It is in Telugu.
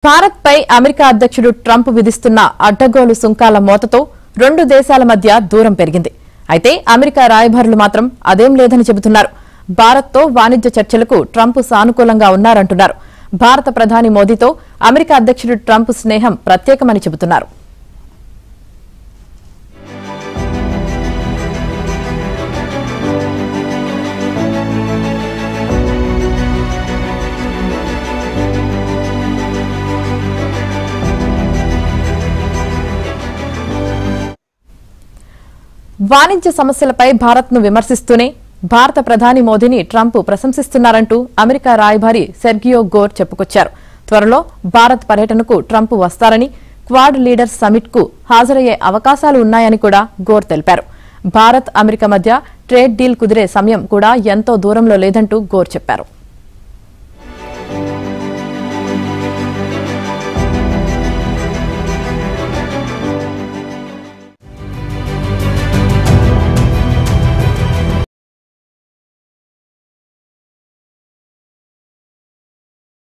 భారత్ పై అమెరికా అధ్యక్షుడు ట్రంప్ విధిస్తున్న అడ్డగోలు సుంకాల మోతతో రెండు దేశాల మధ్య దూరం పెరిగింది. అయితే అమెరికా రాయబారులు మాత్రం అదేం లేదని చెబుతున్నారు. భారత్తో వాణిజ్య చర్చలకు ట్రంప్ సానుకూలంగా ఉన్నారంటున్నారు. భారత ప్రధాని మోదీతో అమెరికా అధ్యక్షుడు ట్రంప్ స్నేహం ప్రత్యేకమని చెబుతున్నారు. వాణిజ్య సమస్యలపై భారత్ను విమర్శిస్తూనే భారత ప్రధాని మోదీని ట్రంప్ ప్రశంసిస్తున్నారంటూ అమెరికా రాయబారి సెర్గియో గోర్ చెప్పుకొచ్చారు. త్వరలో భారత్ పర్యటనకు ట్రంప్ వస్తారని, క్వాడ్ లీడర్స్ సమిట్కు హాజరయ్యే అవకాశాలు ఉన్నాయని కూడా గోర్ తెలిపారు. భారత్ అమెరికా మధ్య ట్రేడ్ డీల్ కుదిరే సమయం కూడా ఎంతో దూరంలో లేదంటూ గోర్ చెప్పారు.